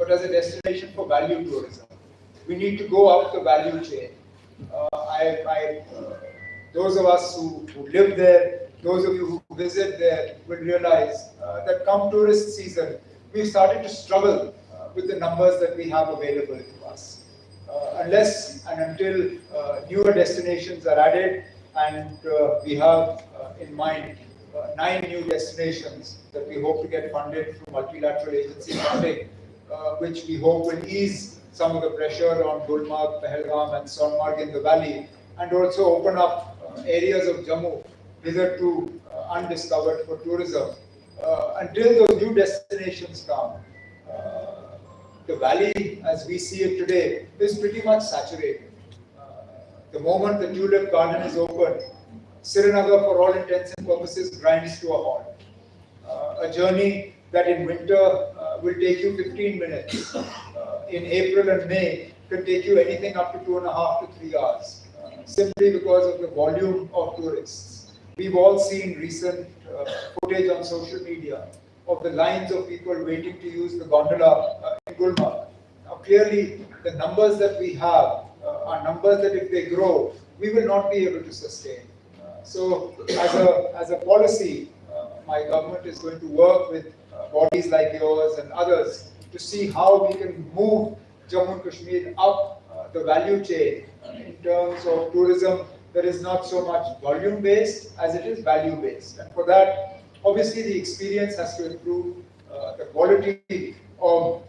but as a destination for value tourism. We need to go up the value chain. Those of us who live there, those of you who visit there will realize that come tourist season, we've started to struggle with the numbers that we have available to us. Unless and until newer destinations are added, and we have in mind 9 new destinations that we hope to get funded through multilateral agency funding, which we hope will ease some of the pressure on Gulmarg, Pahalgam and Sonmarg in the valley, and also open up areas of Jammu hitherto undiscovered for tourism. Until those new destinations come, the valley, as we see it today, is pretty much saturated. The moment the tulip garden is opened, Srinagar, for all intents and purposes, grinds to a halt. A journey that in winter will take you 15 minutes, in April and May can take you anything up to 2.5 to 3 hours, simply because of the volume of tourists. We've all seen recent footage on social media of the lines of people waiting to use the gondola in Gulmarg. Now, clearly, the numbers that we have are numbers that, if they grow, we will not be able to sustain. So, as a policy, my government is going to work with bodies like yours and others to see how we can move Jammu and Kashmir up the value chain in terms of tourism that is not so much volume-based as it is value-based. And for that, obviously, the experience has to improve, the quality of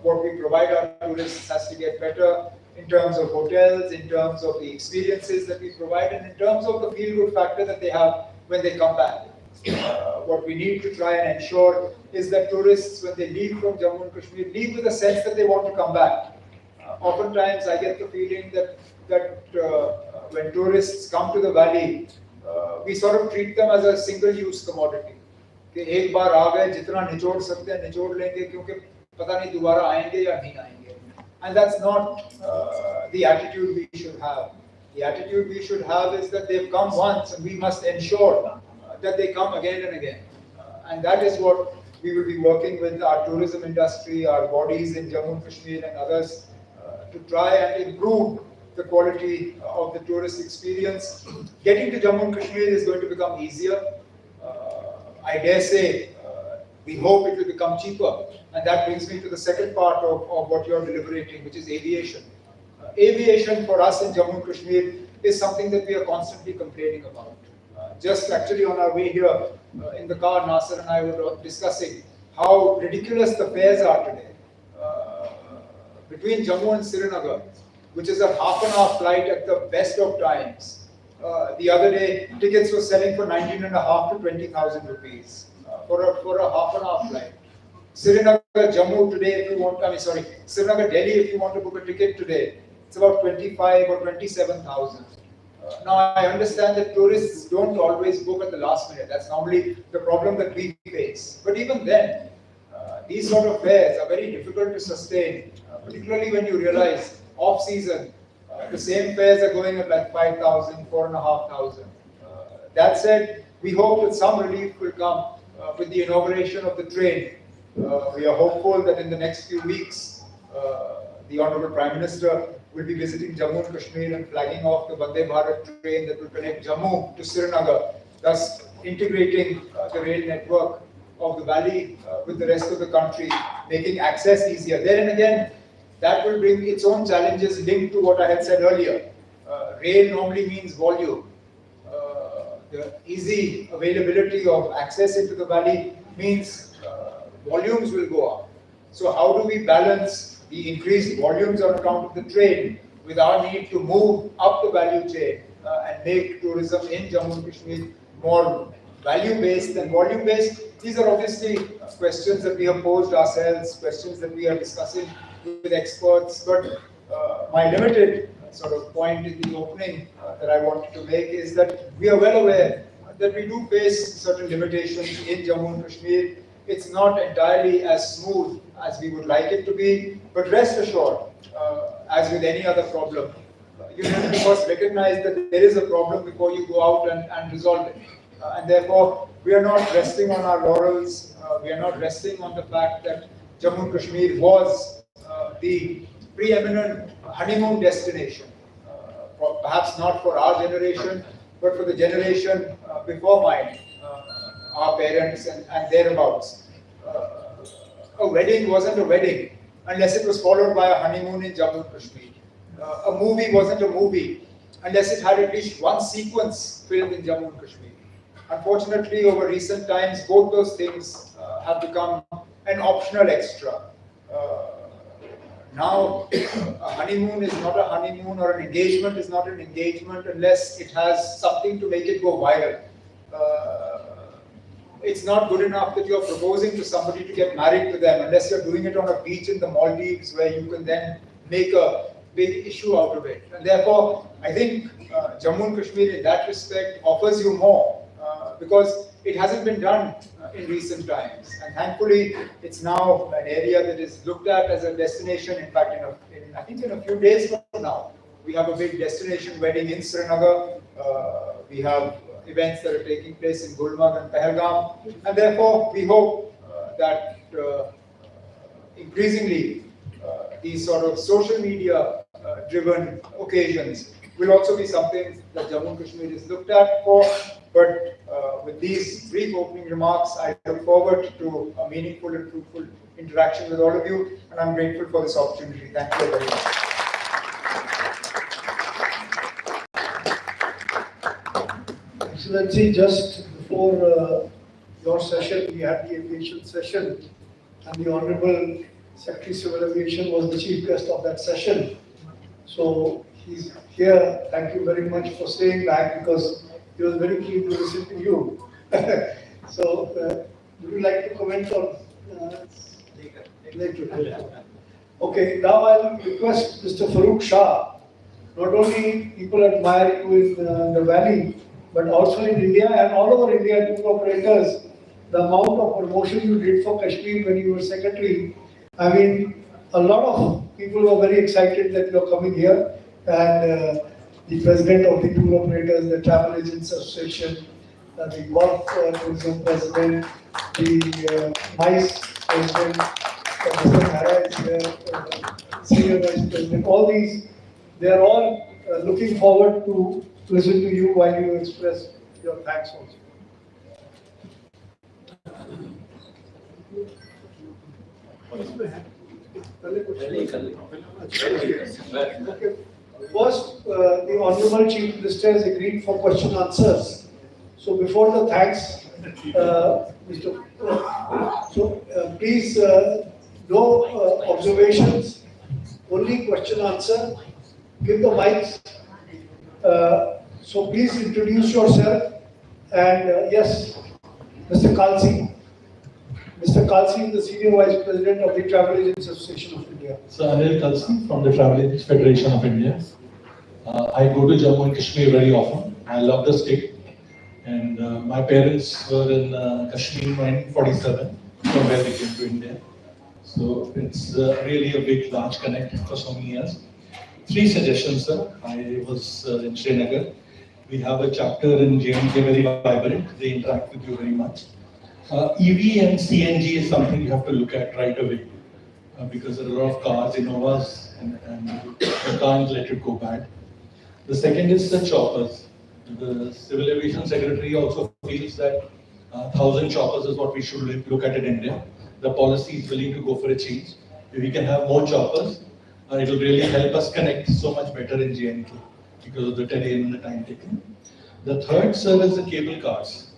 what we provide our tourists has to get better in terms of hotels, in terms of the experiences that we provide, and in terms of the feel-good factor that they have when they come back. What we need to try and ensure is that tourists, when they leave from Jammu and Kashmir, leave with a sense that they want to come back. Oftentimes, I get the feeling that when tourists come to the valley, we sort of treat them as a single-use commodity. कि एक बार आ गए, जितना निचोड़ सकते हैं निचोड़ लेंगे, क्योंकि पता नहीं दोबारा आएंगे या नहीं आएंगे. And that's not the attitude we should have. The attitude we should have is that they've come once, and we must ensure that they come again and again. And that is what we will be working with our tourism industry, our bodies in Jammu and Kashmir and others to try and improve the quality of the tourist experience. Getting to Jammu and Kashmir is going to become easier. I dare say, we hope it will become cheaper. And that brings me to the second part of what you're deliberating, which is aviation. Aviation for us in Jammu and Kashmir is something that we are constantly complaining about. Just actually on our way here in the car, Nasser and I were discussing how ridiculous the fares are today. Between Jammu and Srinagar, which is a half-an-hour flight at the best of times. The other day, tickets were selling for 19,500 to 20,000 rupees for a half-an-hour flight. Srinagar, Jammu today, if you want, Srinagar, Delhi, if you want to book a ticket today, it's about 25 or 27,000. Now, I understand that tourists don't always book at the last minute. That's normally the problem that we face. But even then, these sort of fares are very difficult to sustain, particularly when you realize off-season, the same fares are going at like 5,000, 4,500. That said, we hope that some relief will come with the inauguration of the train. We are hopeful that in the next few weeks, the Honorable Prime Minister will be visiting Jammu and Kashmir and flagging off the Vande Bharat train that will connect Jammu to Srinagar, thus integrating the rail network of the valley with the rest of the country, making access easier. Then again, that will bring its own challenges linked to what I had said earlier. Rail normally means volume. The easy availability of access into the valley means volumes will go up. So how do we balance the increased volumes on account of the train with our need to move up the value chain and make tourism in Jammu and Kashmir more value-based than volume-based? These are obviously questions that we have posed ourselves, questions that we are discussing with experts, but my limited sort of point in the opening that I wanted to make is that we are well aware that we do face certain limitations in Jammu and Kashmir. It's not entirely as smooth as we would like it to be, but rest assured, as with any other problem, you have to first recognize that there is a problem before you go out and resolve it. And therefore, we are not resting on our laurels. We are not resting on the fact that Jammu and Kashmir was the preeminent honeymoon destination, perhaps not for our generation, but for the generation before mine, our parents and thereabouts. A wedding wasn't a wedding unless it was followed by a honeymoon in Jammu and Kashmir. A movie wasn't a movie unless it had at least one sequence filmed in Jammu and Kashmir. Unfortunately, over recent times, both those things have become an optional extra. Now, a honeymoon is not a honeymoon, or an engagement is not an engagement unless it has something to make it go viral. It's not good enough that you're proposing to somebody to get married to them unless you're doing it on a beach in the Maldives where you can then make a big issue out of it. And therefore, I think Jammu and Kashmir in that respect offers you more because it hasn't been done in recent times. And thankfully, it's now an area that is looked at as a destination. In fact, I think in a few days from now, we have a big destination wedding in Srinagar. We have events that are taking place in Gulmarg and Pahalgam. And therefore, we hope that increasingly these sort of social media driven occasions will also be something that Jammu and Kashmir is looked at for. But with these brief opening remarks, I look forward to a meaningful and fruitful interaction with all of you, and I'm grateful for this opportunity. Thank you very much. Excellency, just before your session, we had the aviation session, and the Honorable Secretary Civil Aviation was the chief guest of that session. So he's here. Thank you very much for staying back because he was very keen to listen to you. So, would you like to comment on later? Okay, now I'll request Mr. Farooq Shah. Not only people admire you in the valley, but also in India and all over India, tour operators, the amount of promotion you did for Kashmir when you were secretary. I mean, a lot of people were very excited that you're coming here, and the president of the tour operators, the Travel Agents Association, the Golf Tourism President, the Vice President, Mr. Mehra is here, Senior Vice President, all these, they are all looking forward to listen to you while you express your thanks also. Okay. First, the Honorable Chief Minister has agreed for question answers. So before the thanks, Mr. Please, no observations, only question answer. Give the mics. So please introduce yourself. And yes, Mr. Kalsi. Mr. Kalsi is the Senior Vice President of the Travel Agents Association of India. So Anil Kalsi from the Travel Agents Federation of India. I go to Jammu and Kashmir very often. I love the state. And my parents were in Kashmir in 1947, from where they came to India. So it's really a big, large connect for so many years. 3 suggestions, sir. I was in Srinagar. We have a chapter in JNK, very vibrant. They interact with you very much. EV and CNG is something you have to look at right away because there are a lot of cars, Innovas, and you can't let it go bad. The second is the choppers. The Civil Aviation Secretary also feels that 1,000 choppers is what we should look at in India. The policy is willing to go for a change. If we can have more choppers, it will really help us connect so much better in JNK because of the terrain and the time taken. The third, sir, is the cable cars.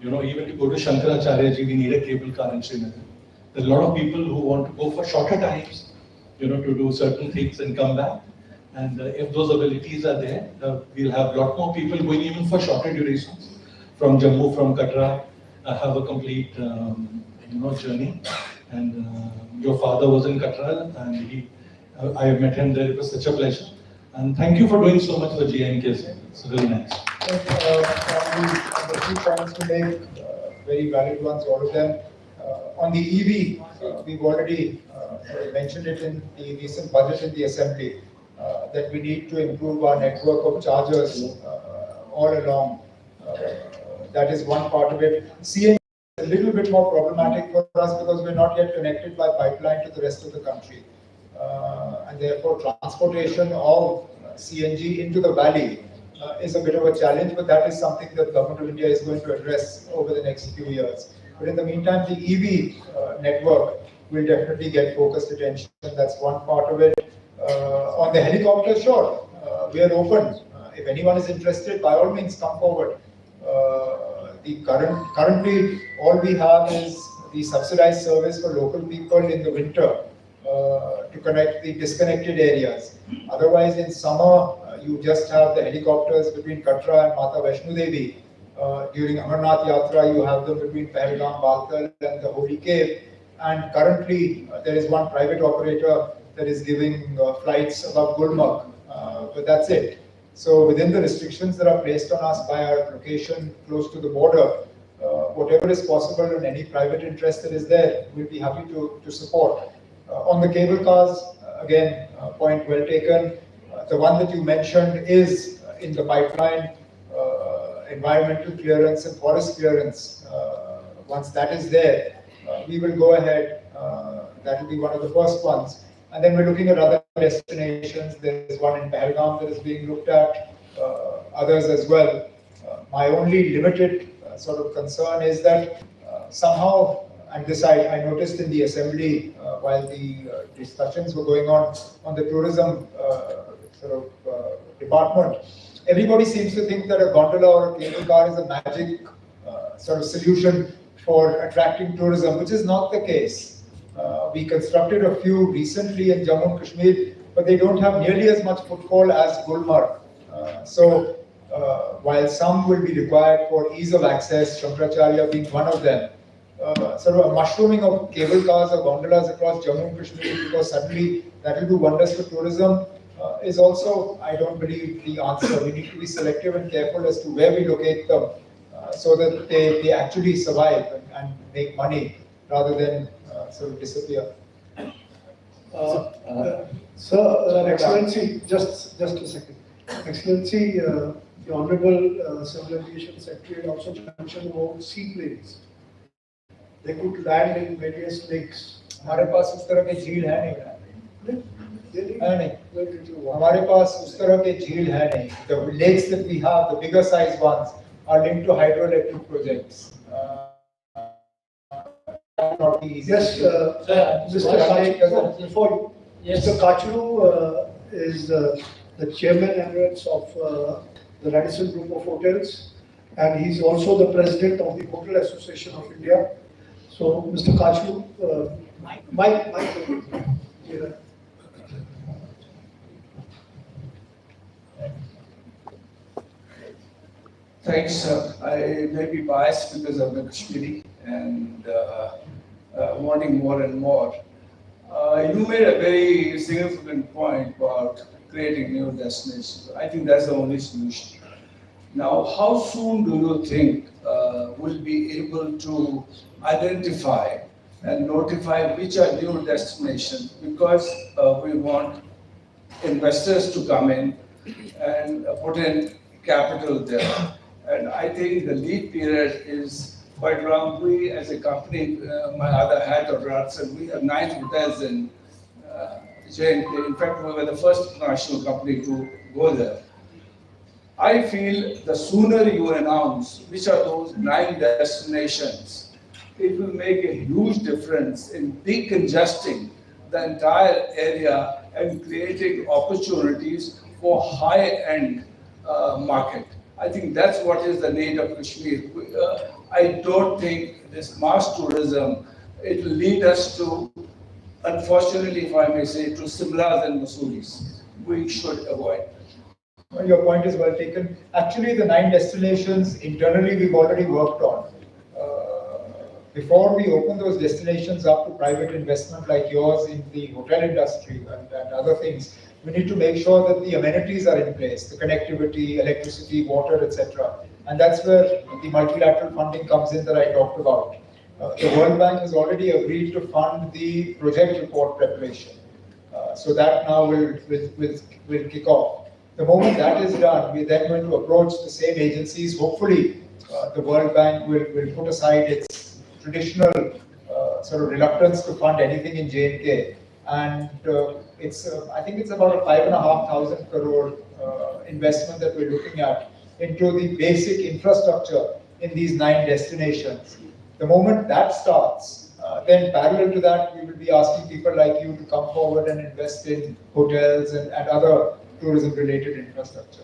You know, even to go to Shankaracharya ji, we need a cable car in Srinagar. There are a lot of people who want to go for shorter times, you know, to do certain things and come back. And if those abilities are there, we'll have a lot more people going even for shorter durations. From Jammu, from Katra, have a complete, journey. And your father was in Katra, and I met him there. It was such a pleasure. And thank you for doing so much for GNK. It's really nice. The 2 points to make, very valid ones, all of them. On the EV, we've already mentioned it in the recent budget in the Assembly, that we need to improve our network of chargers all along. That is one part of it. CNG is a little bit more problematic for us because we're not yet connected by pipeline to the rest of the country. and therefore transportation of CNG into the valley is a bit of a challenge, but that is something that Government of India is going to address over the next few years. But in the meantime, the EV network will definitely get focused attention. That's one part of it. On the helicopter, sure, we are open. If anyone is interested, by all means, come forward. Currently, all we have is the subsidized service for local people in the winter to connect the disconnected areas. Otherwise, in summer, you just have the helicopters between Katra and Mata Vaishno Devi. During Amarnath Yatra, you have them between Pahalgam, Baltal and the Holy Cave. And currently, there is one private operator that is giving flights above Gulmarg, but that's it. So within the restrictions that are placed on us by our location close to the border, whatever is possible and any private interest that is there, we'll be happy to support. On the cable cars, again, point well taken. The one that you mentioned is in the pipeline, environmental clearance and forest clearance. Once that is there, we will go ahead. That will be one of the first ones. And then we're looking at other destinations. There's one in Pahalgam that is being looked at, others as well. My only limited sort of concern is that somehow, and this I noticed in the assembly while the discussions were going on the tourism department, everybody seems to think that a gondola or a cable car is a magic sort of solution for attracting tourism, which is not the case. We constructed a few recently in Jammu and Kashmir, but they don't have nearly as much footfall as Gulmarg. So while some will be required for ease of access, Shankaracharya being one of them, sort of a mushrooming of cable cars or gondolas across Jammu and Kashmir, because suddenly that will do wonders for tourism, is also, I don't believe, the answer. We need to be selective and careful as to where we locate them so that they actually survive and make money rather than sort of disappear. Sir, Excellency, just a second. Excellency, the Honorable Civil Aviation Secretary also mentioned about seaplanes. They could land in various lakes. हमारे पास उस तरह के झील है नहीं. नहीं. हमारे पास उस तरह के झील है नहीं. The lakes that we have, the bigger size ones, are linked to hydroelectric projects. Not easy. Yes, Mr. Kachuru, before yes. Mr. Kachuru is the chairman emeritus of the Radisson Group of Hotels, and he's also the president of the Hotel Association of India. So, Mr. Kachuru, Mike. Yeah. Thanks, sir. I may be biased because of the Kashmiri and wanting more and more. You made a very significant point about creating new destinations. I think that's the only solution. Now, how soon do you think we'll be able to identify and notify which are new destinations? Because we want investors to come in and put in capital there. And I think the lead period is quite long. We, as a company, my other hat of Radisson, we have 9 hotels in JNK. In fact, we were the first international company to go there. I feel the sooner you announce which are those 9 destinations, it will make a huge difference in decongesting the entire area and creating opportunities for high-end market. I think that's what is the need of Kashmir. I don't think this mass tourism, it will lead us to, unfortunately, if I may say, to Simlas and Mussooris. We should avoid. Your point is well taken. Actually, the 9 destinations internally we've already worked on. Before we open those destinations up to private investment like yours in the hotel industry and other things, we need to make sure that the amenities are in place, the connectivity, electricity, water, etc. And that's where the multilateral funding comes in that I talked about. The World Bank has already agreed to fund the project report preparation. So that now will kick off. The moment that is done, we're then going to approach the same agencies. Hopefully, the World Bank will put aside its traditional sort of reluctance to fund anything in J&K and I think it's about a 5,500 crore investment that we're looking at into the basic infrastructure in these 9 destinations. The moment that starts, then parallel to that, we will be asking people like you to come forward and invest in hotels and other tourism-related infrastructure.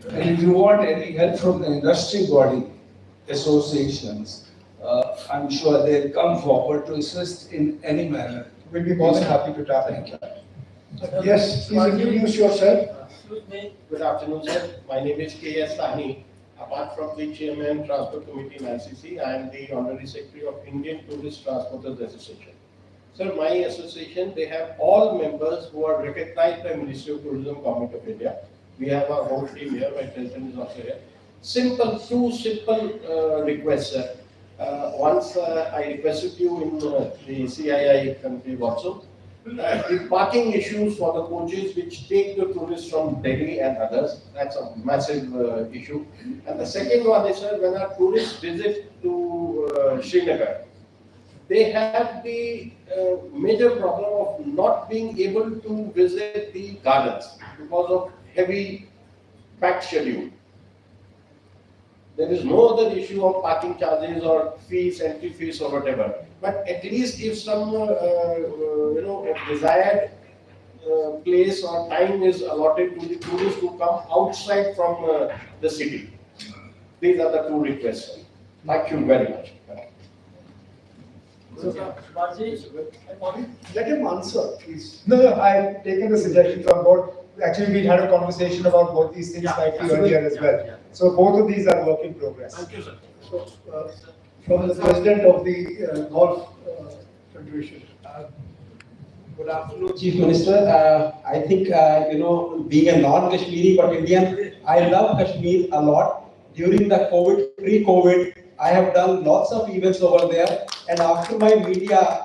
And if you want any help from the industry body associations, I'm sure they'll come forward to assist in any manner. We'll be more than happy to tap into that. Yes, please introduce yourself. Excuse me. Good afternoon, sir. My name is K.S. Sahni. Apart from the Chairman Transport Committee in ICC, I am the Honorary Secretary of Indian Tourist Transporters Association. Sir, my association, they have all members who are recognized by Ministry of Tourism, Government of India. We have our whole team here, my president is also here. Two simple requests, sir. Once I requested you in the CII country also, the parking issues for the coaches which take the tourists from Delhi and others, that's a massive issue. And the second one is, sir, when our tourists visit to Srinagar, they have the major problem of not being able to visit the gardens because of heavy packed schedule. There is no other issue of parking charges or fees, entry fees or whatever. But at least if some, a desired place or time is allotted to the tourists who come outside from the city. These are the 2 requests. Thank you very much. Let him answer, please. No, I've taken the suggestions on board. Actually, we had a conversation about both these things slightly earlier as well. So both of these are work in progress. Thank you, sir. So, from the president of the Golf Federation. Good afternoon, Chief Minister. I think, being a non-Kashmiri but Indian, I love Kashmir a lot. During the pre-COVID, I have done lots of events over there. And after my media,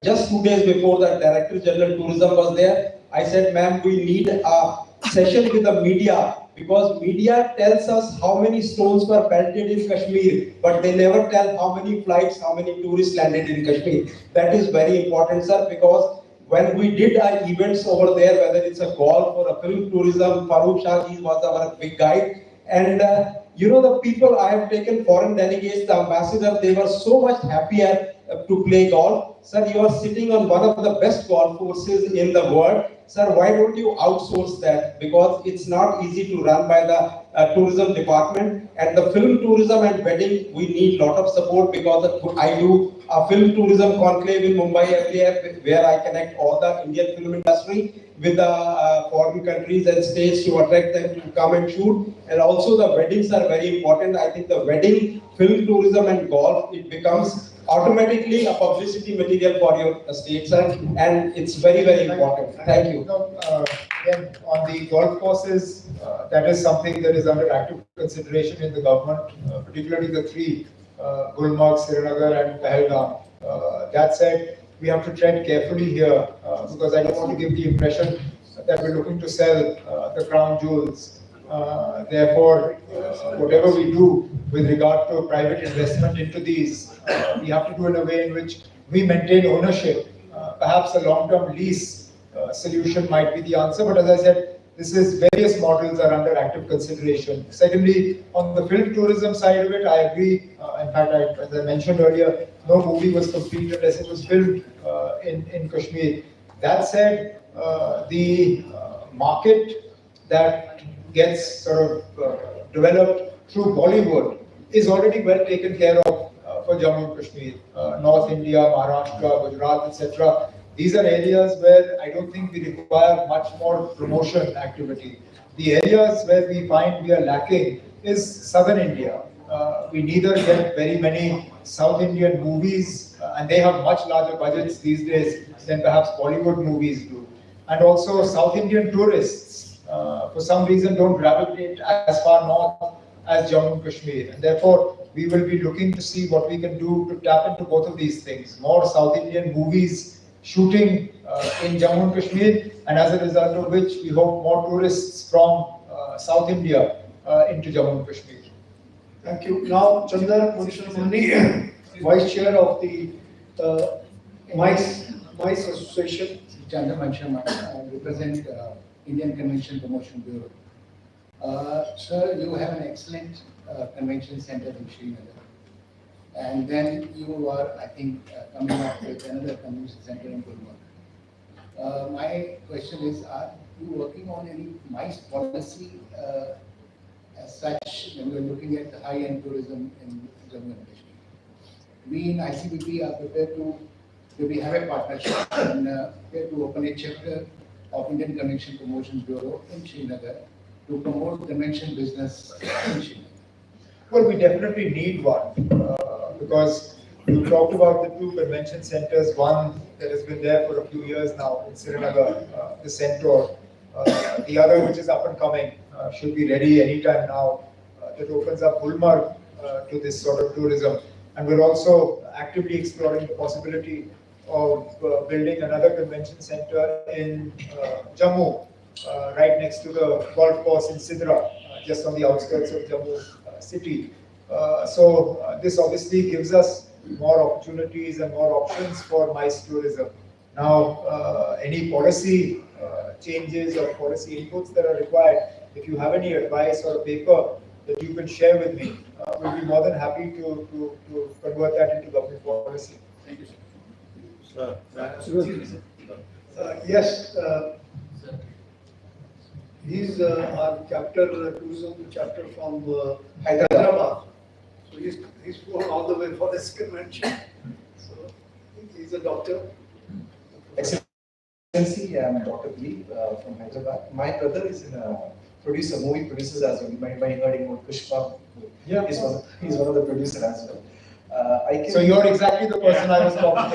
just 2 days before the Director General Tourism was there, I said, ma'am, we need a session with the media because media tells us how many stones were pelted in Kashmir, but they never tell how many flights, how many tourists landed in Kashmir. That is very important, sir, because when we did our events over there, whether it's a golf or a film tourism, Farooq Shah ji was our big guide. And the people I have taken, foreign delegates, the ambassador, they were so much happier to play golf. Sir, you are sitting on one of the best golf courses in the world. Sir, why don't you outsource that? Because it's not easy to run by the tourism department. And the film tourism and wedding, we need a lot of support because I do a film tourism conclave in Mumbai every year where I connect all the Indian film industry with the foreign countries and states to attract them to come and shoot. And also the weddings are very important. I think the wedding, film tourism and golf, it becomes automatically a publicity material for your state, sir, and it's very, very important. Thank you. Again, on the golf courses, that is something that is under active consideration in the government, particularly the 3, Gulmarg, Srinagar and Pahalgam. That said, we have to tread carefully here because I don't want to give the impression that we're looking to sell the crown jewels. Therefore, whatever we do with regard to private investment into these, we have to do in a way in which we maintain ownership. Perhaps a long-term lease solution might be the answer, but as I said, various models are under active consideration. Secondly, on the film tourism side of it, I agree. In fact, as I mentioned earlier, no movie was complete unless it was filmed in Kashmir. That said, the market that gets sort of developed through Bollywood is already well taken care of for Jammu and Kashmir, North India, Maharashtra, Gujarat, etc. These are areas where I don't think we require much more promotion activity. The areas where we find we are lacking is Southern India. We neither get very many South Indian movies, and they have much larger budgets these days than perhaps Bollywood movies do. And also South Indian tourists, for some reason, don't gravitate as far north as Jammu and Kashmir. And therefore, we will be looking to see what we can do to tap into both of these things. More South Indian movies shooting in Jammu and Kashmir, and as a result of which, we hope more tourists from South India into Jammu and Kashmir. Thank you. Now, Chandar Munishamani, Vice Chair of the MICE, MICE Association. Chandraman Sharma, I represent Indian Convention Promotion Bureau. Sir, you have an excellent convention center in Srinagar. And then you are, I think, coming up with another convention center in Gulmarg. My question is, are you working on any MICE policy as such when we're looking at the high-end tourism in Jammu and Kashmir? We in ICBP are prepared to maybe have a partnership and prepared to open a chapter of Indian Convention Promotion Bureau in Srinagar to promote convention business in Srinagar. Well, we definitely need one because you talked about the two convention centers, one that has been there for a few years now in Srinagar, the Centaur, the other which is up and coming, should be ready anytime now, that opens up Gulmarg to this sort of tourism. And we're also actively exploring the possibility of building another convention center in Jammu, right next to the golf course in Sidra, just on the outskirts of Jammu city. So this obviously gives us more opportunities and more options for MICE tourism. Now, any policy changes or policy inputs that are required, if you have any advice or a paper that you can share with me, we'll be more than happy to convert that into government policy. Thank you, sir. Yes, he's our chapter, tourism chapter from Hyderabad. So he's flown all the way for this convention. So he's a doctor. Excellency, I'm Dr. Dilip from Hyderabad. My brother is movie producer as well. You might be hearing about Pushpa. Yeah. He's one of the producers as well. So you're exactly the person I was talking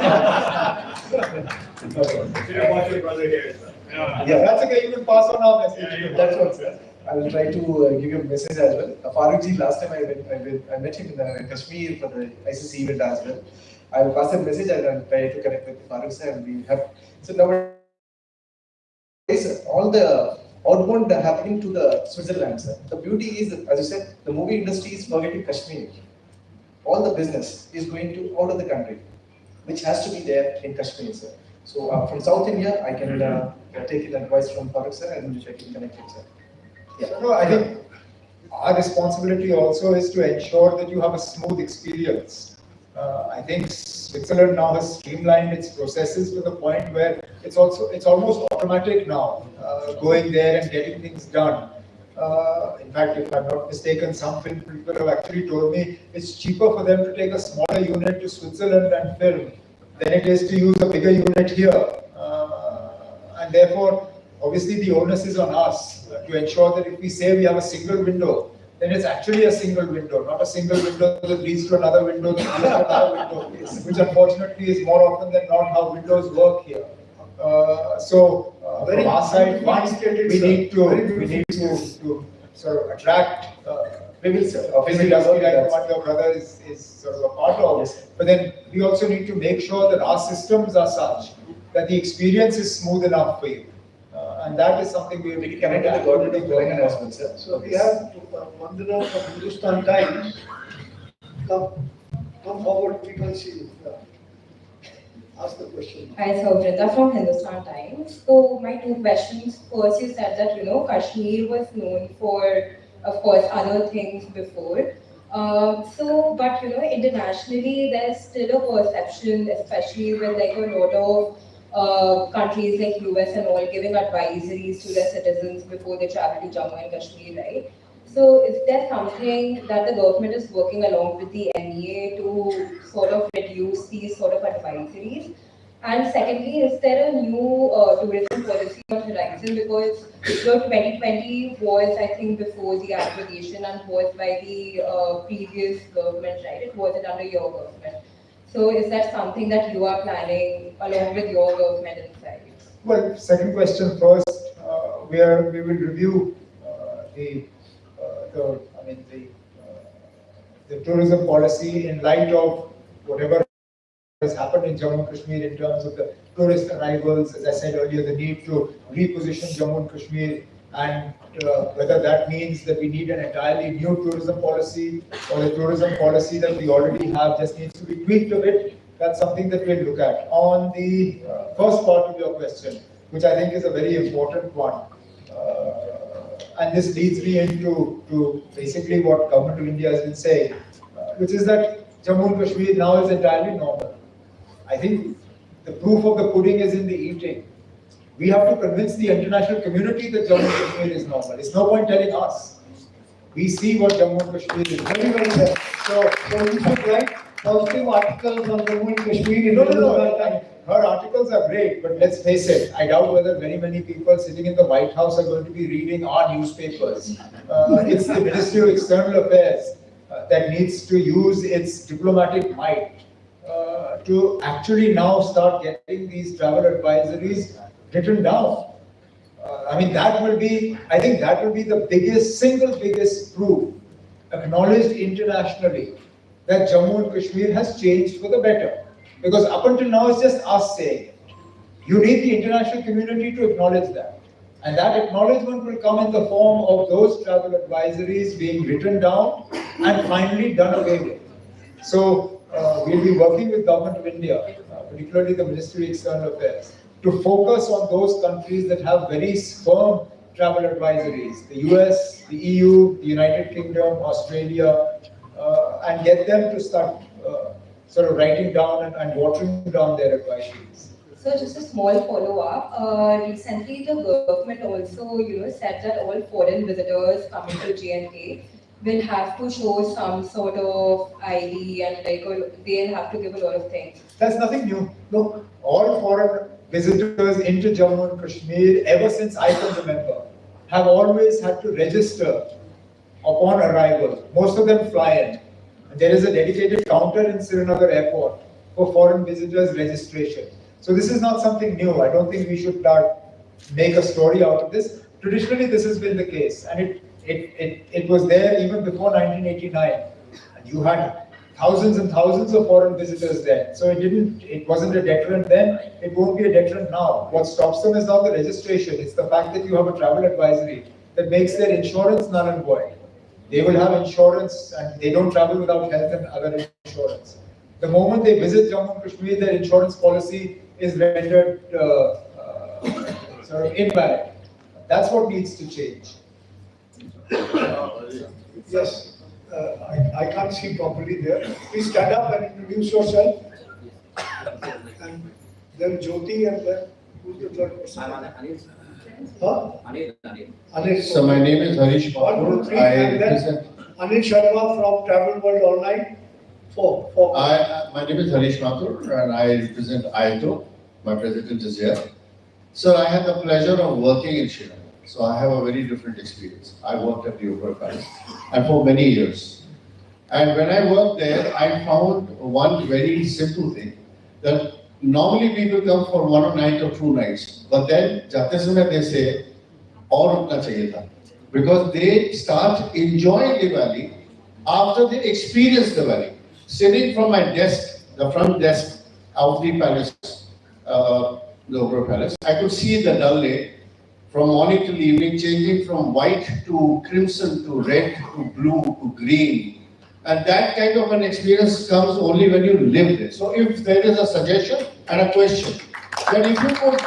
about. Yeah, That's okay, you can pass on our message. that's what, sir. I will try to give you a message as well. Farooq last time I met him in Kashmir for the ICC event as well. I will pass a message and I'll try to connect with Farooq sir and we have. So nowadays, all the outbound happening to the Switzerland, sir. The beauty is, as you said, the movie industry is forgetting Kashmir. All the business is going to out of the country, which has to be there in Kashmir, sir. So from South India, I can take it advice from Farooq sir and which I can connect it, sir. Yeah, no, I think our responsibility also is to ensure that you have a smooth experience. I think Switzerland now has streamlined its processes to the point where it's almost automatic now, going there and getting things done. In fact, if I'm not mistaken, some film people have actually told me it's cheaper for them to take a smaller unit to Switzerland and film than it is to use a bigger unit here. And therefore, obviously the onus is on us to ensure that if we say we have a single window, then it's actually a single window, not a single window that leads to another window that leads to another window, which unfortunately is more often than not how windows work here. So from our side, one, we need to sort of attract We will, sir. film industry like what your brother is sort of a part of. Yes. But then we also need to make sure that our systems are such that the experience is smooth enough for you. And that is something we We can connect with the government of Telangana as well, sir. So we have Vandana from Hindustan Times. Come forward, we can see you. Ask the question. Hi, so Vrita from Hindustan Times. So my two questions. First, you said that Kashmir was known for, of course, other things before. But internationally, there's still a perception, especially with like a lot of countries like US and all giving advisories to their citizens before they travel to Jammu and Kashmir, right? So is there something that the government is working along with the NEA to sort of reduce these sort of advisories? And secondly, is there a new tourism policy on horizon? Because 2020 was, I think, before the application and was by the previous government, right? It wasn't under your government. So is that something that you are planning along with your government inside? Well, second question first. We will review the tourism policy in light of whatever has happened in Jammu and Kashmir in terms of the tourist arrivals. As I said earlier, the need to reposition Jammu and Kashmir, and whether that means that we need an entirely new tourism policy or the tourism policy that we already have just needs to be tweaked a bit. that's something that we'll look at. On the first part of your question, which I think is a very important one, and this leads me into basically what Government of India has been saying, which is that Jammu and Kashmir now is entirely normal. I think the proof of the pudding is in the eating. We have to convince the international community that Jammu and Kashmir is normal. It's no point telling us. We see what Jammu and Kashmir is. Very well said. So you should write positive articles on Jammu and Kashmir in No. Her articles are great, but let's face it, I doubt whether very many people sitting in the White House are going to be reading our newspapers. It's the Ministry of External Affairs that needs to use its diplomatic might to actually now start getting these travel advisories written down. I think that will be the single biggest proof acknowledged internationally that Jammu and Kashmir has changed for the better. Because up until now, it's just us saying it. You need the international community to acknowledge that. And that acknowledgement will come in the form of those travel advisories being written down and finally done away with. So we'll be working with Government of India, particularly the Ministry of External Affairs, to focus on those countries that have very firm travel advisories, the US, the EU, the United Kingdom, Australia, and get them to start sort of writing down and watering down their advisories. So just a small follow-up. Recently, the government also, said that all foreign visitors coming to J&K will have to show some sort of ID and they'll have to give a lot of things. That's nothing new. No, all foreign visitors into Jammu and Kashmir, ever since I can remember, have always had to register upon arrival. Most of them fly in. There is a dedicated counter in Srinagar airport for foreign visitors registration. So this is not something new. I don't think we should make a story out of this. Traditionally, this has been the case, and it was there even before 1989. And you had thousands and thousands of foreign visitors there. So it wasn't a deterrent then. It won't be a deterrent now. What stops them is not the registration. It's the fact that you have a travel advisory that makes their insurance null and void. They will have insurance and they don't travel without health and other insurance. The moment they visit Jammu and Kashmir, their insurance policy is rendered sort of invalid. That's what needs to change. Yes, I can't see properly there. Please stand up and introduce yourself. And then Jyoti and then who's the third person? Huh? Anil. So my name is Harish 1, 2, 3, I and then represent. Anil Sharma from Travel World Online. 4. My name is Harish Mathur and I represent IATO. My president is here. So I had the pleasure of working in Sri Lanka. So I have a very different experience. I worked at the Opera Palace and for many years. And when I worked there, I found one very simple thing, that normally people come for 1 night or 2 nights, but then jate samay they say, aur rukna chahiye tha. Because they start enjoying the valley after they experience the valley. Sitting from my desk, the front desk of the palace, the Opera Palace, I could see the Dal Lake from morning till evening, changing from white to crimson to red to blue to green. And that kind of an experience comes only when you live there. So if there is a suggestion and a question, that if you could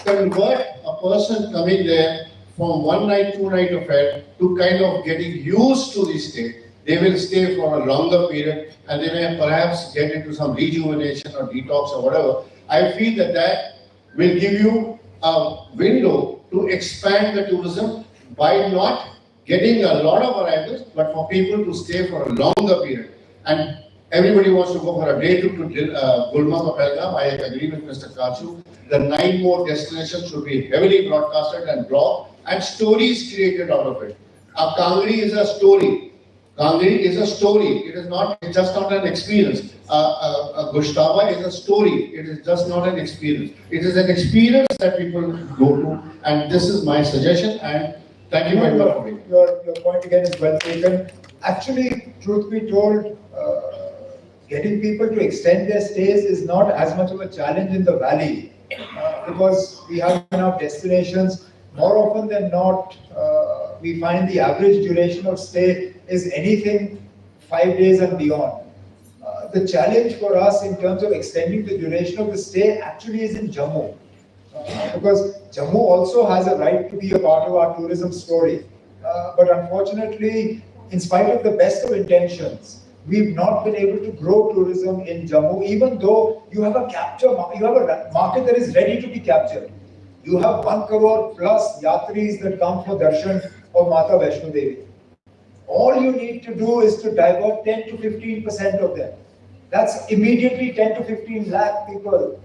convert a person coming there from 1 night, 2 night affair to kind of getting used to the stay, they will stay for a longer period and they may perhaps get into some rejuvenation or detox or whatever. I feel that that will give you a window to expand the tourism by not getting a lot of arrivals, but for people to stay for a longer period. And everybody wants to go for a day trip to Gulmarg or Pahalgam. I agree with Mr. Kachu. The 9 more destinations should be heavily broadcasted and blogged and stories created out of it. A Kangri is a story. Kangri is a story. It is not, it's just not an experience. A Gustava is a story. It is just not an experience. It is an experience that people go to. And this is my suggestion. And thank you very much for being here. Your point again is well taken. Actually, truth be told, getting people to extend their stays is not as much of a challenge in the valley because we have enough destinations. More often than not, we find the average duration of stay is anything 5 days and beyond. the challenge for us in terms of extending the duration of the stay actually is in Jammu. Because Jammu also has a right to be a part of our tourism story. But unfortunately, in spite of the best of intentions, we've not been able to grow tourism in Jammu, even though you have a market that is ready to be captured. You have 1 crore plus yatris that come for darshan of Mata Vaishno Devi. All you need to do is to divert 10 to 15% of them. That's immediately 10 to 15 lakh people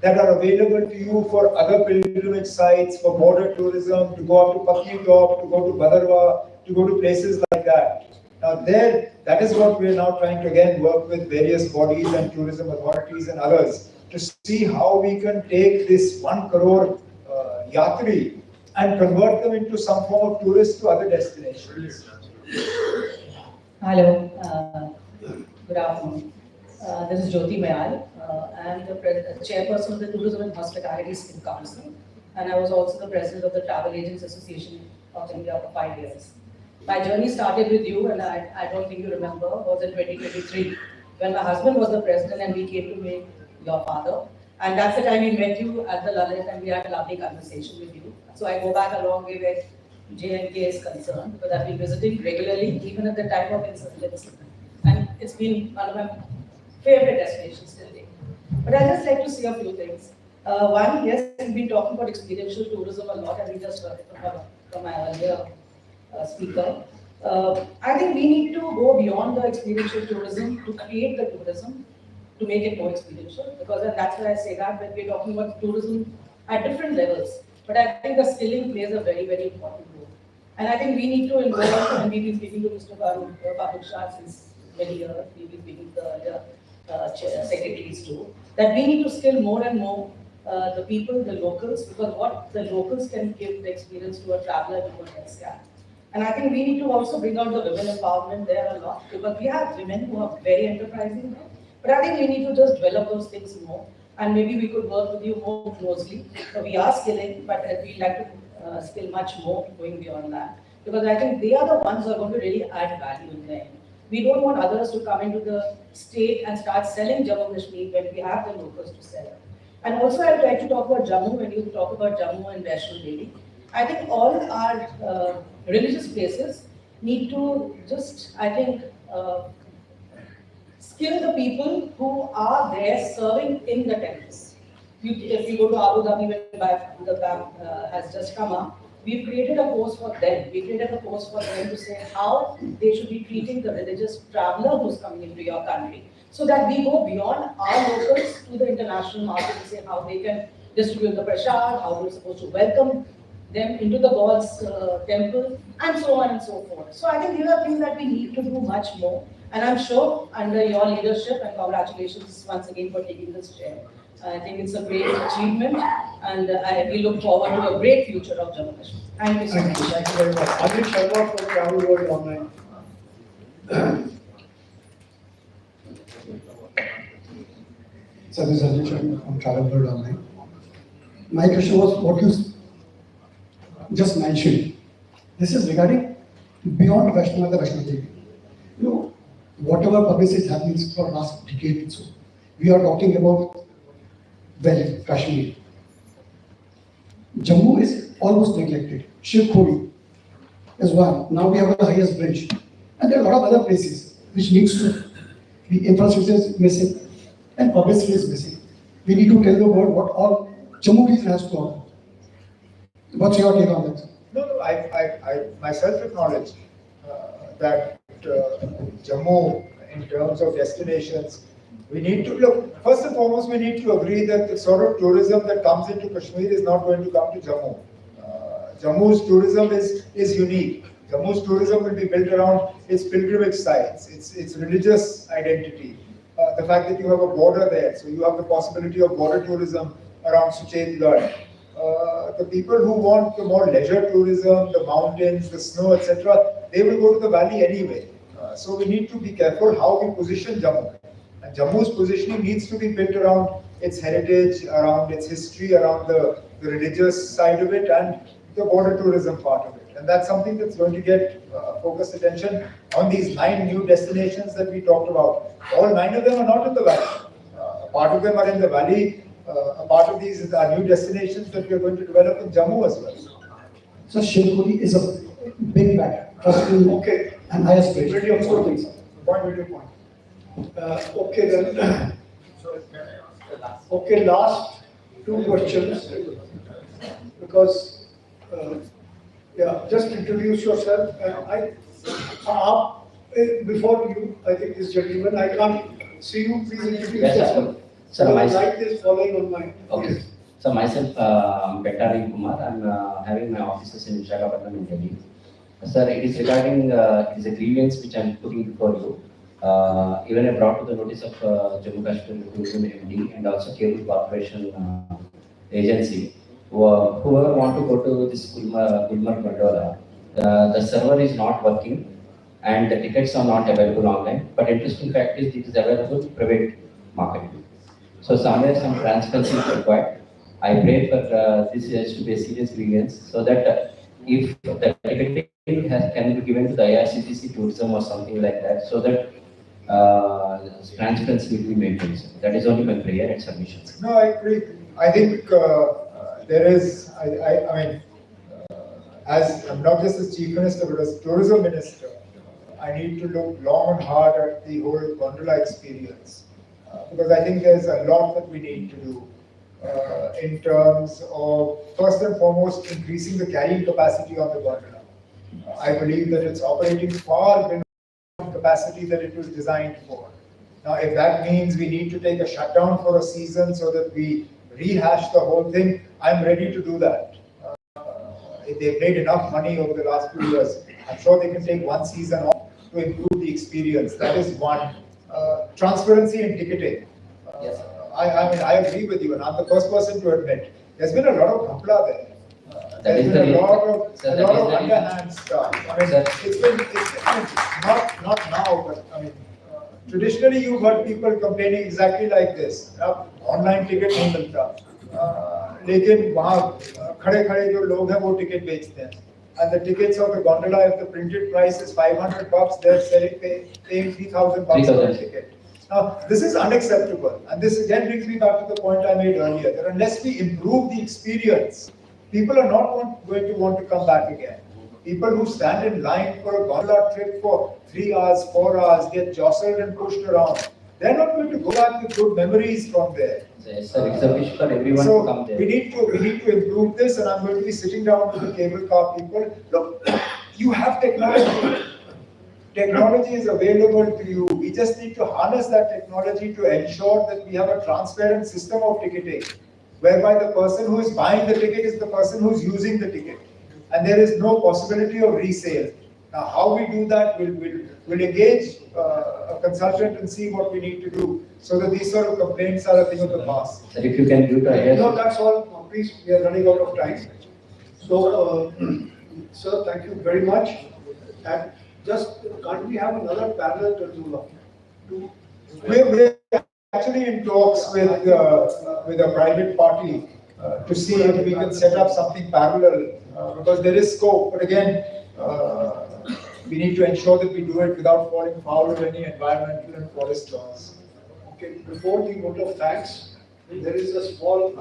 that are available to you for other pilgrimage sites, for border tourism, to go up to Patni-Top, to go to Bhadarwah, to go to places like that. Now that is what we are now trying to again work with various bodies and tourism authorities and others to see how we can take this 1 crore yatri and convert them into some form of tourists to other destinations. Hello, good afternoon. This is Jyoti Mayal. I am the chairperson of the Tourism and Hospitality Skill Council, and I was also the president of the Travel Agents Association of India for 5 years. My journey started with you, and I don't think you remember, was in 2023, when my husband was the president and we came to meet your father. And that's the time we met you at the Lalit and we had a lovely conversation with you. So I go back a long way where J&K is concerned, because I've been visiting regularly, even at the time of insurgency. And it's been one of my favorite destinations till date. But I'd just like to say a few things. One, yes, we've been talking about experiential tourism a lot, and we just heard it from my earlier speaker. I think we need to go beyond the experiential tourism to create the tourism to make it more experiential, because that's why I say that when we're talking about tourism at different levels. But I think the skilling plays a very, very important role. And I think we need to involve, and we've been speaking to Mr. Farooq Shah since many years, we've been speaking to the secretaries too, that we need to skill more and more the people, the locals, because what the locals can give the experience to a traveler, no one else can. And I think we need to also bring out the women empowerment there a lot, because we have women who are very enterprising there. But I think we need to just develop those things more, and maybe we could work with you more closely. So we are skilling, but we'd like to skill much more going beyond that, because I think they are the ones who are going to really add value in the end. We don't want others to come into the state and start selling Jammu and Kashmir when we have the locals to sell. And also I'd like to talk about Jammu. When you talk about Jammu and Vaishno Devi, I think all our religious places need to just, I think, skill the people who are there serving in the temples. If you go to Abu Dhabi, when the BAM has just come up, we've created a course for them. We created a course for them to say how they should be treating the religious traveler who's coming into your country, so that we go beyond our locals to the international market to say how they can distribute the prasad, how we're supposed to welcome them into the God's temple, and so on and so forth. So I think these are things that we need to do much more. And I'm sure under your leadership, and congratulations once again for taking this chair. I think it's a great achievement, and we look forward to a great future of Jammu Kashmir. Thank you so much. Thank you very much. Ajit Sharma for Travel World Online. So this is Ajit Sharma from Travel World Online. My question was what you just mentioned. This is regarding beyond Vaishno and the Vaishno Devi. You know, whatever publicity is happening for last decade or so, we are talking about Valley, Kashmir. Jammu is almost neglected. Shivkhori is one. Now we have the highest bridge. And there are a lot of other places which needs to be infrastructure is missing and publicity is missing. We need to tell the world what all Jammu region has to offer. What's your take on that? No, I myself acknowledge that Jammu, in terms of destinations, we need to look, first and foremost, we need to agree that the sort of tourism that comes into Kashmir is not going to come to Jammu. Jammu's tourism is unique. Jammu's tourism will be built around its pilgrimage sites, its religious identity, the fact that you have a border there, so you have the possibility of border tourism around Suchetgarh. The people who want the more leisure tourism, the mountains, the snow, etc., they will go to the valley anyway. So we need to be careful how we position Jammu. And Jammu's positioning needs to be built around its heritage, around its history, around the religious side of it, and the border tourism part of it. And that's something that's going to get focused attention on these 9 new destinations that we talked about. All 9 of them are not in the valley. A part of them are in the valley. A part of these are new destinations that we are going to develop in Jammu as well. So Shilpuri is a big bag. Trust me. Okay. And I aspire. Ready of four things. Point with your point. Okay then. Okay, last 2 questions. Because, yeah, just introduce yourself. And before you, I think this gentleman, I can't see you. Please introduce yourself. Sir, myself. Light is falling on my. Okay. Yes. So myself, Bettari Kumar. I'm having my offices in Visakhapatnam in Delhi. Sir, it is regarding it is a grievance which I'm putting before you. Even I brought to the notice of Jammu Kashmir Tourism MD and also Cable Corporation Agency. Whoever want to go to this Gulmarg Gondola, the server is not working and the tickets are not available online. But interesting fact is it is available in private market. So somewhere some transparency is required. I pray for this has to be a serious grievance so that if the ticketing can be given to the IRCTC tourism or something like that, so that transparency will be maintained. That is only my prayer and submission. No, I agree. I think there is, I mean, as not just as Chief Minister, but as Tourism Minister, I need to look long and hard at the whole gondola experience. Because I think there's a lot that we need to do in terms of, first and foremost, increasing the carrying capacity on the gondola. I believe that it's operating far below the capacity that it was designed for. Now, if that means we need to take a shutdown for a season so that we rehash the whole thing, I'm ready to do that. If they've made enough money over the last few years, I'm sure they can take one season off to improve the experience. That is one. Transparency in ticketing. Yes. I mean, I agree with you, and I'm the first person to admit there's been a lot of ghamla there. There's been a lot of underhand stuff. I mean, it's been not now, but I mean, traditionally you've heard people complaining exactly like this. Online ticket नहीं मिलता, लेकिन वहाँ खड़े-खड़े जो लोग हैं वो ticket बेचते हैं. And the tickets of the gondola, if the printed price is $500, they're paying $3,000 for a ticket. Now, this is unacceptable. And this again brings me back to the point I made earlier, that unless we improve the experience, people are not going to want to come back again. People who stand in line for a gondola trip for 3 hours, 4 hours, get jostled and pushed around, they're not going to go back with good memories from there. Yes, sir, it's a wish for everyone So to come there. we need to improve this, and I'm going to be sitting down with the cable car people. Look, you have technology. Technology is available to you. We just need to harness that technology to ensure that we have a transparent system of ticketing, whereby the person who is buying the ticket is the person who is using the ticket, and there is no possibility of resale. Now, how we do that, we'll engage a consultant and see what we need to do, so that these sort of complaints are a thing of the past. Sir, if you can do it, No, that's all. Please, we are running out of time. So, sir, thank you very much. And just, can't we have another parallel gondola? We're actually in talks with a private party to see if we can set up something parallel, because there is scope. But again, we need to ensure that we do it without falling foul of any environmental and forest laws. Okay, before the vote of thanks, there is a small,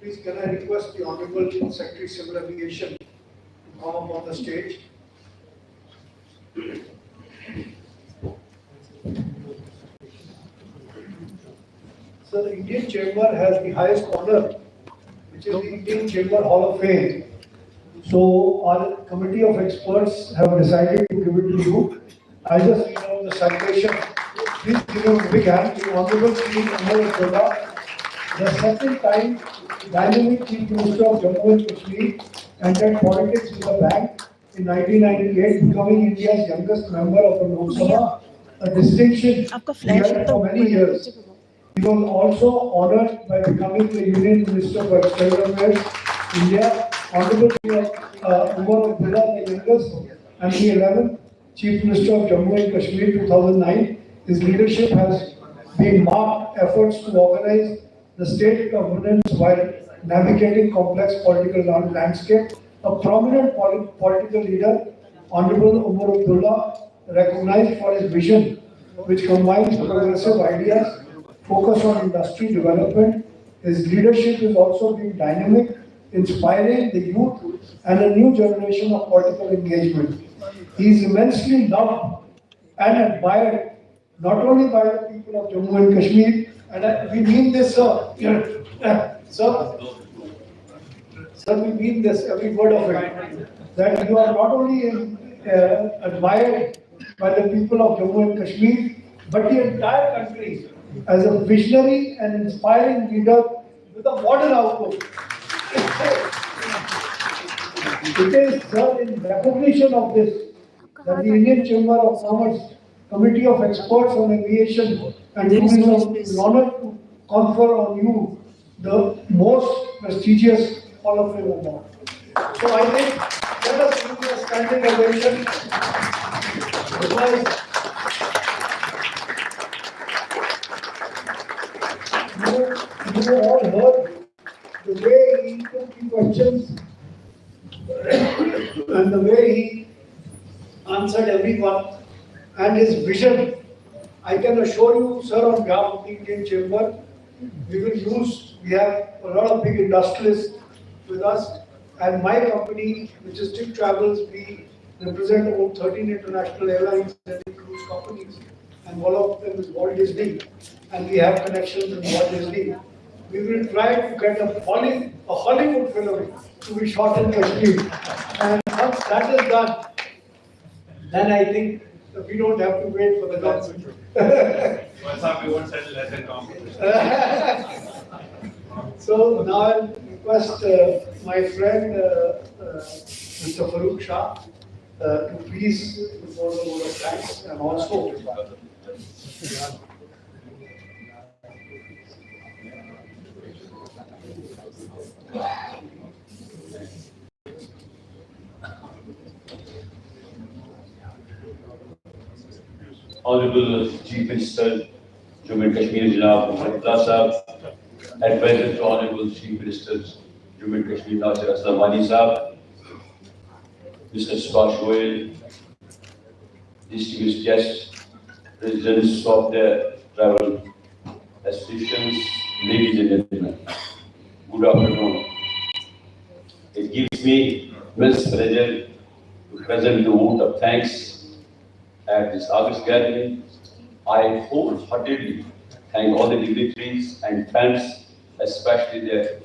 please can I request the Honorable Secretary Civil Aviation to come up on the stage? So the Indian Chamber has the highest honor, which is the Indian Chamber Hall of Fame. So our committee of experts have decided to give it to you. I just read out the citation. Please give a big hand to Honorable Chief Minister of Jammu. The second time dynamic Chief Minister of Jammu and Kashmir entered politics with a bang in 1998, becoming India's youngest member of the Lok Sabha, a distinction he held for many years. He was also honored by becoming the Union Minister for External Affairs, India. Honorable Umar Abdullah, the youngest and the 11th Chief Minister of Jammu and Kashmir 2009. His leadership has been marked efforts to organize the state governance while navigating complex political landscape. A prominent political leader, Honorable Umar Abdullah, recognized for his vision, which combines progressive ideas, focus on industry development. His leadership is also being dynamic, inspiring the youth and a new generation of political engagement. He is immensely loved and admired not only by the people of Jammu and Kashmir, and we mean this, sir. Sir, sir, we mean this, every word of it, that you are not only admired by the people of Jammu and Kashmir, but the entire country as a visionary and inspiring leader with a modern outlook. It is, sir, in recognition of this that the Indian Chamber of Commerce Committee of Experts on Aviation and Tourism is honored to confer on you the most prestigious Hall of Fame award. So I think let us give you a standing ovation because you all heard the way he took the questions and the way he answered everyone and his vision. I can assure you, sir, on behalf of the Indian Chamber, we have a lot of big industrialists with us, and my company, which is TIP Travels, we represent about 13 international airlines and cruise companies, and one of them is Walt Disney, and we have connections with Walt Disney. We will try to get a Hollywood film to be shot in Kashmir, and once that is done, then I think we don't have to wait for the government. We won't settle less than competition. So now I'll request my friend Mr. Farooq Shah to please report the vote of thanks and also Honorable Chief Minister, Jammu and Kashmir, Janab Abdullah Sahab, Advisor to Honorable Chief Minister, Jammu and Kashmir, Nasir Aslam Wani Sahab, Mr. Subhash Goyal, distinguished guests, presidents of the travel associations, ladies and gentlemen, good afternoon. It gives me immense pleasure to present the vote of thanks at this August gathering. I wholeheartedly thank all the dignitaries and friends, especially the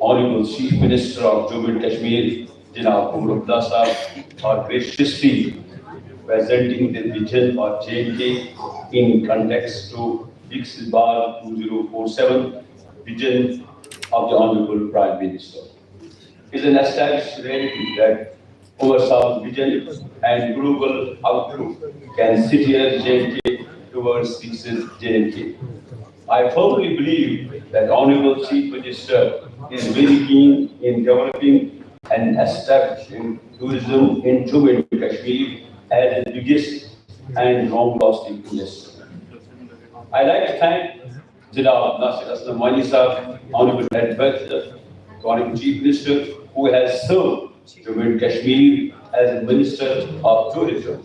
Honorable Chief Minister of Jammu and Kashmir, Janab Umar Abdullah Sahab, for graciously presenting the vision for J&K in context to Viksit Bharat 2047 vision of the Honorable Prime Minister. It is an established reality that Umar Sahab's vision and global outlook can steer J&K towards Viksit J&K. I firmly believe that Honorable Chief Minister is very keen in developing and establishing tourism in Jammu and Kashmir as the biggest and long-lasting industry. I like to thank Janab Nasir Aslam Wani Sahab, Honorable Advisor, Honorable Chief Minister, who has served Jammu and Kashmir as Minister of Tourism.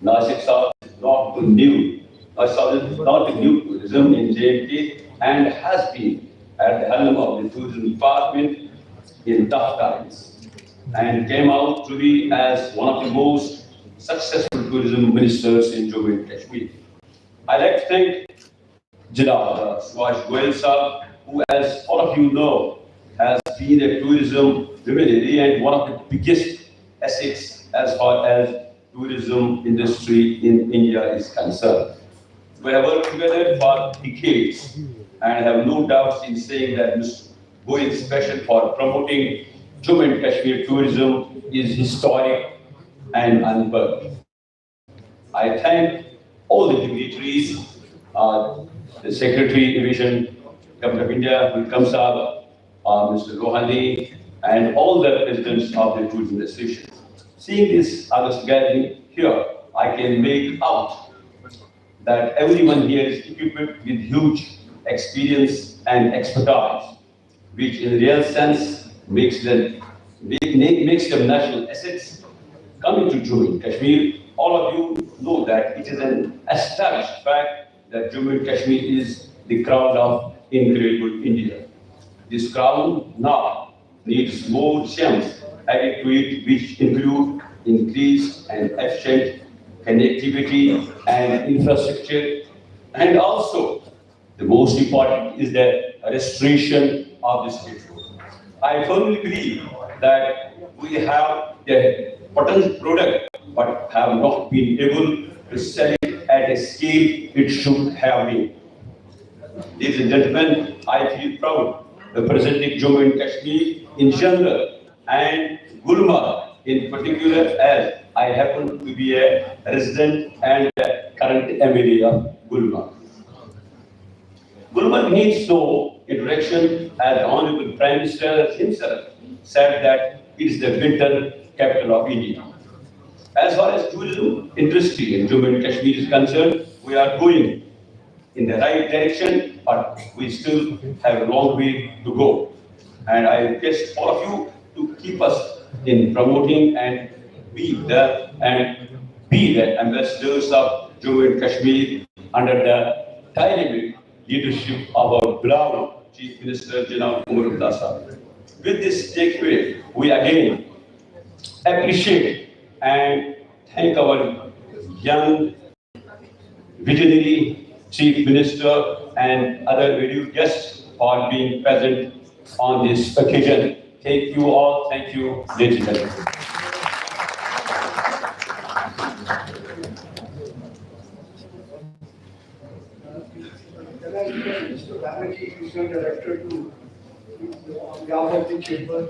Nasir Sahab is not new tourism in J&K and has been at the helm of the tourism department in tough times and came out to be as one of the most successful tourism ministers in Jammu and Kashmir. I'd like to thank Janab Subhash Goyal Sahab, who, as all of you know, has been a tourism luminary and one of the biggest assets as far as tourism industry in India is concerned. We have worked together for decades and have no doubts in saying that Mr. Goyal's passion for promoting Jammu and Kashmir tourism is historic and unburied. I thank all the dignitaries, the Secretary Aviation Government of India, Wilkam Saab, Mr. Rohani, and all the presidents of the tourism association. Seeing this August gathering here, I can make out that everyone here is equipped with huge experience and expertise, which in real sense makes them national assets. Coming to Jammu and Kashmir, all of you know that it is an established fact that Jammu and Kashmir is the crown of incredible India. This crown now needs more gems added to it, which include increased and efficient connectivity and infrastructure, and also the most important is the restoration of the state road. I firmly believe that we have the potent product, but have not been able to sell it at a scale it should have been. Ladies and gentlemen, I feel proud representing Jammu and Kashmir in general and Gulmarg in particular, as I happen to be a resident and a current MLA of Gulmarg. Gulmarg needs no introduction, as the Honorable Prime Minister himself said that it is the winter capital of India. As far as tourism industry in Jammu and Kashmir is concerned, we are going in the right direction, but we still have a long way to go. And I request all of you to keep us in promoting and be the ambassadors of Jammu and Kashmir under the dynamic leadership of our beloved Chief Minister Janab Umar Abdullah. With this takeaway, we again appreciate and thank our young visionary Chief Minister and other valued guests for being present on this occasion. Thank you all. Thank you, ladies and gentlemen. Can I request Mr. Banerjee, who's the director, to on behalf of the chamber?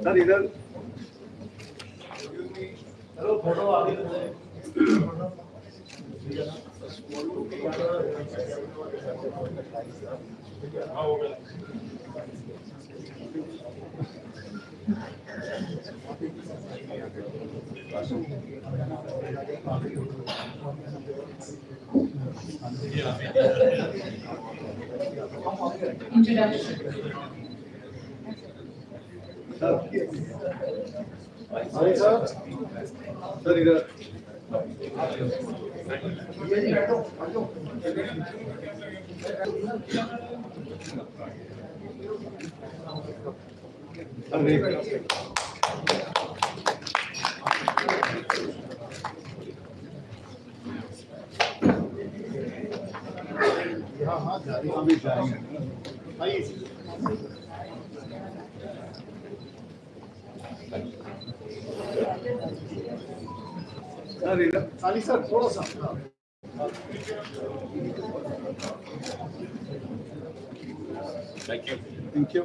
Sir इधर hello photo आगे Introduction. Sir इधर हाँ अभी जाएंगे आइए चालीस sir थोड़ा सा Thank you. Thank you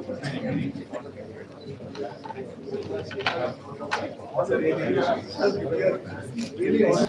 really I